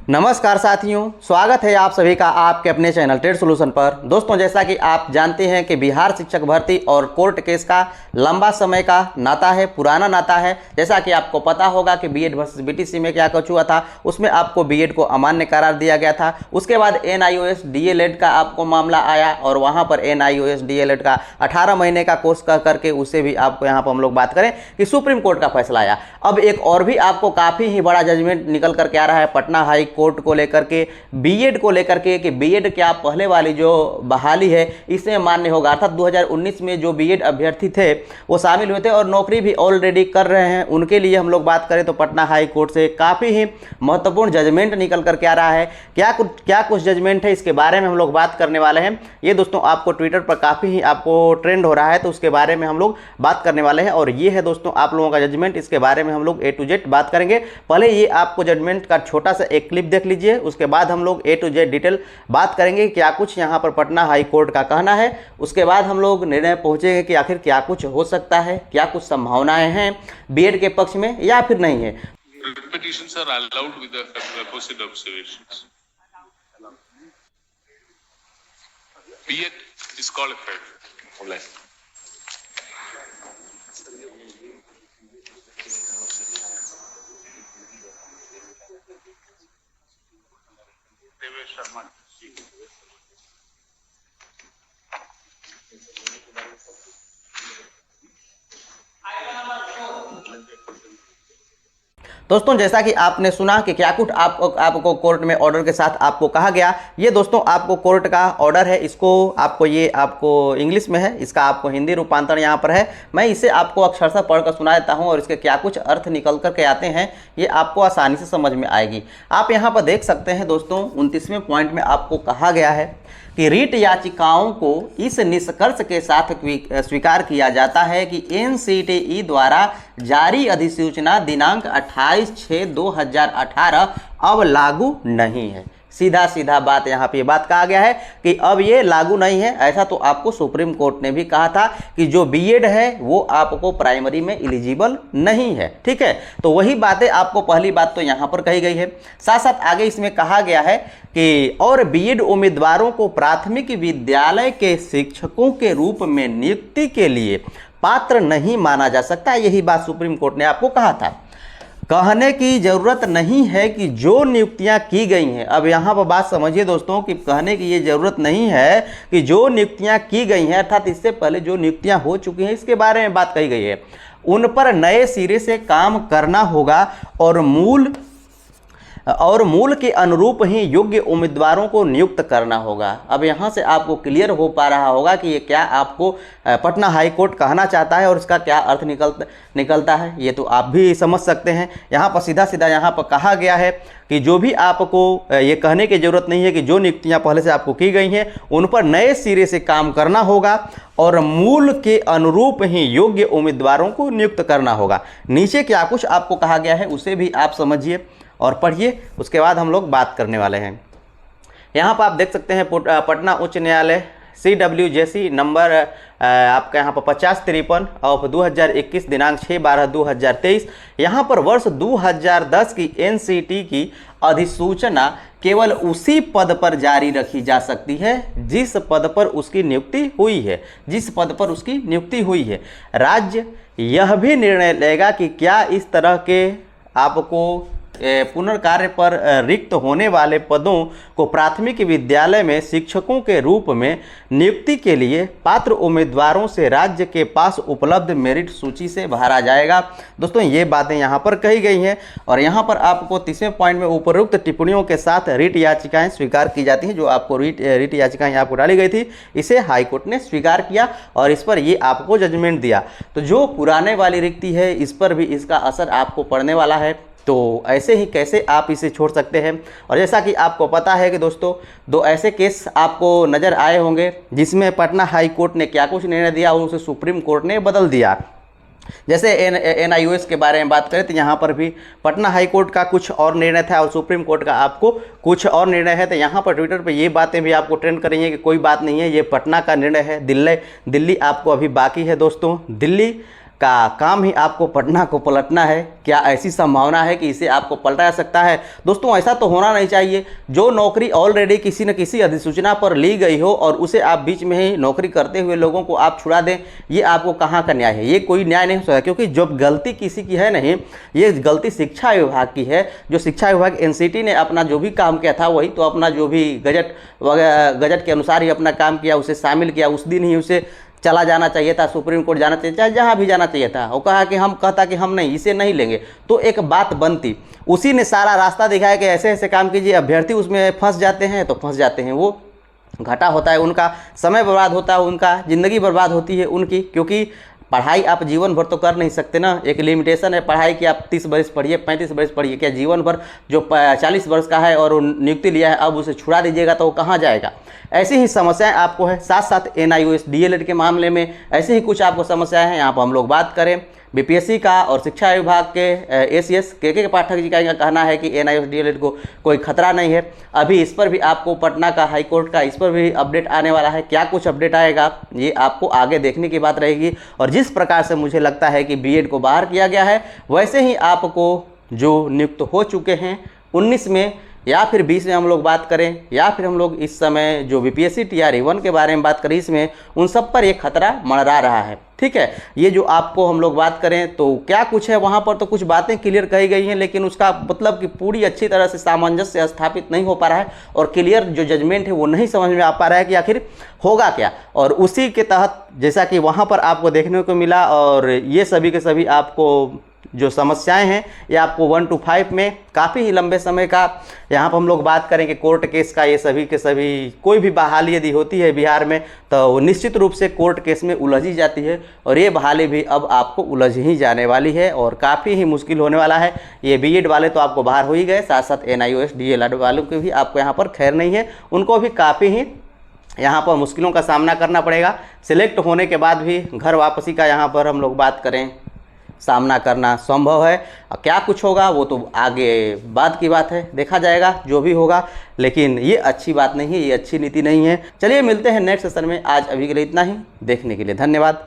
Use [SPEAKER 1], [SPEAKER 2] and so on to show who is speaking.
[SPEAKER 1] नमस्कार साथियों, स्वागत है आप सभी का आपके अपने चैनल ट्रेड सॉल्यूशन पर। दोस्तों, जैसा कि आप जानते हैं कि बिहार शिक्षक भर्ती और कोर्ट केस का लंबा समय का नाता है, पुराना नाता है। जैसा कि आपको पता होगा कि बीएड वर्सेस बीटीसी में क्या कुछ हुआ था, उसमें आपको बीएड को अमान्य करार दिया गया था। उसके बाद एनआईओएस डीएलएड का आपको मामला आया और वहाँ पर एनआईओएस डीएलएड का 18 महीने का कोर्स करके उसे भी आपको यहाँ पर हम लोग बात करें कि सुप्रीम कोर्ट का फैसला आया। अब एक और भी आपको काफ़ी ही बड़ा जजमेंट निकल करके आ रहा है पटना हाई कोर्ट को लेकर के, बीएड को लेकर के, कि बीएड क्या पहले वाली जो बहाली है इसमें मान्य होगा। अर्थात 2019 में जो बीएड अभ्यर्थी थे वो शामिल हुए थे और नौकरी भी ऑलरेडी कर रहे हैं, उनके लिए हम लोग बात करें तो पटना हाई कोर्ट से काफ़ी ही महत्वपूर्ण जजमेंट निकल करके आ रहा है। क्या कुछ जजमेंट है, इसके बारे में हम लोग बात करने वाले हैं। ये दोस्तों आपको ट्विटर पर काफ़ी ही आपको ट्रेंड हो रहा है, तो उसके बारे में हम लोग बात करने वाले हैं। और ये है दोस्तों आप लोगों का जजमेंट, इसके बारे में हम लोग A to Z बात करेंगे। पहले ये आपको जजमेंट का छोटा सा एक क्लिप देख लीजिए, उसके बाद हम लोग A to Z डिटेल बात करेंगे क्या कुछ यहाँ पर पटना हाई कोर्ट का कहना है। उसके बाद हम लोग निर्णय पहुंचेंगे कि आखिर क्या कुछ हो सकता है, क्या कुछ संभावनाएं हैं बीएड के पक्ष में या फिर नहीं है।
[SPEAKER 2] Repetitions are allowed with the opposite observations. B.Ed disqualified. Devesh Sharma ji.
[SPEAKER 1] दोस्तों, जैसा कि आपने सुना कि क्या कुछ आपको कोर्ट में ऑर्डर के साथ आपको कहा गया, ये दोस्तों आपको कोर्ट का ऑर्डर है। इसको आपको इंग्लिश में है, इसका आपको हिंदी रूपांतरण यहाँ पर है। मैं इसे आपको अक्षरशः पढ़कर सुना देता हूँ और इसके क्या कुछ अर्थ निकल कर के आते हैं ये आपको आसानी से समझ में आएगी। आप यहाँ पर देख सकते हैं दोस्तों 29वें पॉइंट में आपको कहा गया है कि रीट याचिकाओं को इस निष्कर्ष के साथ स्वीकार किया जाता है कि एनसीटीई द्वारा जारी अधिसूचना दिनांक 28/6/2018 अब लागू नहीं है। सीधा बात यहाँ पे बात कहा गया है कि अब ये लागू नहीं है। ऐसा तो आपको सुप्रीम कोर्ट ने भी कहा था कि जो बीएड है वो आपको प्राइमरी में एलिजिबल नहीं है। ठीक है, तो वही बातें आपको पहली बात तो यहाँ पर कही गई है। साथ साथ आगे इसमें कहा गया है कि और बीएड उम्मीदवारों को प्राथमिक विद्यालय के शिक्षकों के रूप में नियुक्ति के लिए पात्र नहीं माना जा सकता। यही बात सुप्रीम कोर्ट ने आपको कहा था। कहने की ज़रूरत नहीं है कि जो नियुक्तियां की गई हैं, अब यहाँ पर बात समझिए दोस्तों कि कहने की ये ज़रूरत नहीं है कि जो नियुक्तियां की गई हैं, अर्थात इससे पहले जो नियुक्तियां हो चुकी हैं इसके बारे में बात कही गई है, उन पर नए सिरे से काम करना होगा और मूल के अनुरूप ही योग्य उम्मीदवारों को नियुक्त करना होगा। अब यहाँ से आपको क्लियर हो पा रहा होगा कि ये क्या आपको पटना हाई कोर्ट कहना चाहता है और इसका क्या अर्थ निकलता है, ये तो आप भी समझ सकते हैं। यहाँ पर सीधा यहाँ पर कहा गया है कि जो भी आपको ये कहने की ज़रूरत नहीं है कि जो नियुक्तियाँ पहले से आपको की गई हैं उन पर नए सिरे से काम करना होगा और मूल के अनुरूप ही योग्य उम्मीदवारों को नियुक्त करना होगा। नीचे क्या कुछ आपको कहा गया है उसे भी आप समझिए और पढ़िए, उसके बाद हम लोग बात करने वाले हैं। यहाँ पर आप देख सकते हैं पटना उच्च न्यायालय CWJC नंबर आपका यहाँ पर 5053 ऑफ 2021 दिनांक 6/12/2023। यहाँ पर वर्ष 2010 की एनसीटी की अधिसूचना केवल उसी पद पर जारी रखी जा सकती है जिस पद पर उसकी नियुक्ति हुई है। राज्य यह भी निर्णय लेगा कि क्या इस तरह के आपको पुनर्कार्य पर रिक्त होने वाले पदों को प्राथमिक विद्यालय में शिक्षकों के रूप में नियुक्ति के लिए पात्र उम्मीदवारों से राज्य के पास उपलब्ध मेरिट सूची से भरा जाएगा। दोस्तों, ये बातें यहाँ पर कही गई हैं और यहाँ पर आपको 30वें पॉइंट में उपरोक्त टिप्पणियों के साथ रीट याचिकाएं स्वीकार की जाती हैं। जो आपको रीट याचिकाएं आपको डाली गई थी, इसे हाईकोर्ट ने स्वीकार किया और इस पर ये आपको जजमेंट दिया। तो जो पुराने वाली रिक्ति है इस पर भी इसका असर आपको पड़ने वाला है। तो ऐसे ही कैसे आप इसे छोड़ सकते हैं। और जैसा कि आपको पता है कि दोस्तों दो ऐसे केस आपको नज़र आए होंगे जिसमें पटना हाई कोर्ट ने क्या कुछ निर्णय दिया और उसे सुप्रीम कोर्ट ने बदल दिया। जैसे एनआईओएस के बारे में बात करें तो यहाँ पर भी पटना हाई कोर्ट का कुछ और निर्णय था और सुप्रीम कोर्ट का आपको कुछ और निर्णय है। तो यहाँ पर ट्विटर पे ये बातें भी आपको ट्रेंड करेंगे कि कोई बात नहीं है, ये पटना का निर्णय है, दिल्ली आपको अभी बाकी है दोस्तों। दिल्ली का काम ही आपको पटना को पलटना है? क्या ऐसी संभावना है कि इसे आपको पलटा जा सकता है? दोस्तों ऐसा तो होना नहीं चाहिए। जो नौकरी ऑलरेडी किसी न किसी अधिसूचना पर ली गई हो और उसे आप बीच में ही नौकरी करते हुए लोगों को आप छुड़ा दें, ये आपको कहाँ का न्याय है? ये कोई न्याय नहीं हो सकता, क्योंकि जब गलती किसी की है नहीं, ये गलती शिक्षा विभाग की है। जो शिक्षा विभाग एनसीटी ने अपना जो भी काम किया था वही तो अपना जो भी गजट के अनुसार ही अपना काम किया, उसे शामिल किया। उस दिन ही उसे चला जाना चाहिए था, सुप्रीम कोर्ट जाना चाहिए, चाहे जहाँ भी जाना चाहिए था। वो कहा कि हम कहता कि हम नहीं, इसे नहीं लेंगे, तो एक बात बनती। उसी ने सारा रास्ता दिखाया कि ऐसे ऐसे काम कीजिए। अभ्यर्थी उसमें फंस जाते हैं तो फंस जाते हैं, वो घाटा होता है उनका, समय बर्बाद होता है उनका, ज़िंदगी बर्बाद होती है उनकी। क्योंकि पढ़ाई आप जीवन भर तो कर नहीं सकते ना, एक लिमिटेशन है पढ़ाई की। आप 30 वर्ष पढ़िए, 35 वर्ष पढ़िए, क्या जीवन भर जो 40 वर्ष का है और नियुक्ति लिया है अब उसे छुड़ा दीजिएगा तो वो कहाँ जाएगा? ऐसी ही समस्याएं आपको है। साथ साथ NIOS DLED के मामले में ऐसे ही कुछ आपको समस्याएं हैं। यहाँ पर हम लोग बात करें BPSC का और शिक्षा विभाग के ACS के पाठक जी का कहना है कि NIOS DLED को कोई खतरा नहीं है। अभी इस पर भी आपको पटना का हाई कोर्ट का इस पर भी अपडेट आने वाला है। क्या कुछ अपडेट आएगा ये आपको आगे देखने की बात रहेगी। और जिस प्रकार से मुझे लगता है कि B.Ed को बाहर किया गया है, वैसे ही आपको जो नियुक्त हो चुके हैं 19 में या फिर 20 में हम लोग बात करें, या फिर हम लोग इस समय जो BPSC TRE-1 के बारे में बात करें, इसमें उन सब पर एक खतरा मंडरा रहा है। ठीक है, ये जो आपको हम लोग बात करें तो क्या कुछ है वहाँ पर, तो कुछ बातें क्लियर कही गई हैं, लेकिन उसका मतलब कि पूरी अच्छी तरह से सामंजस्य स्थापित नहीं हो पा रहा है और क्लियर जो जजमेंट है वो नहीं समझ में आ पा रहा है कि आखिर होगा क्या। और उसी के तहत जैसा कि वहाँ पर आपको देखने को मिला, और ये सभी के सभी आपको जो समस्याएं हैं ये आपको 1 to 5 में काफ़ी ही लंबे समय का, यहाँ पर हम लोग बात करें कि कोर्ट केस का, ये सभी के सभी कोई भी बहाली यदि होती है बिहार में तो वो निश्चित रूप से कोर्ट केस में उलझी जाती है, और ये बहाली भी अब आपको उलझ ही जाने वाली है और काफ़ी ही मुश्किल होने वाला है। ये B.Ed वाले तो आपको बाहर हो ही गए, साथ साथ NIOS DLED वालों के भी आपको यहाँ पर खैर नहीं है, उनको भी काफ़ी ही यहाँ पर मुश्किलों का सामना करना पड़ेगा। सिलेक्ट होने के बाद भी घर वापसी का यहाँ पर हम लोग बात करें सामना करना संभव है। क्या कुछ होगा वो तो आगे बाद की बात है, देखा जाएगा जो भी होगा, लेकिन ये अच्छी बात नहीं है, ये अच्छी नीति नहीं है। चलिए मिलते हैं नेक्स्ट सेशन में। आज अभी के लिए इतना ही। देखने के लिए धन्यवाद।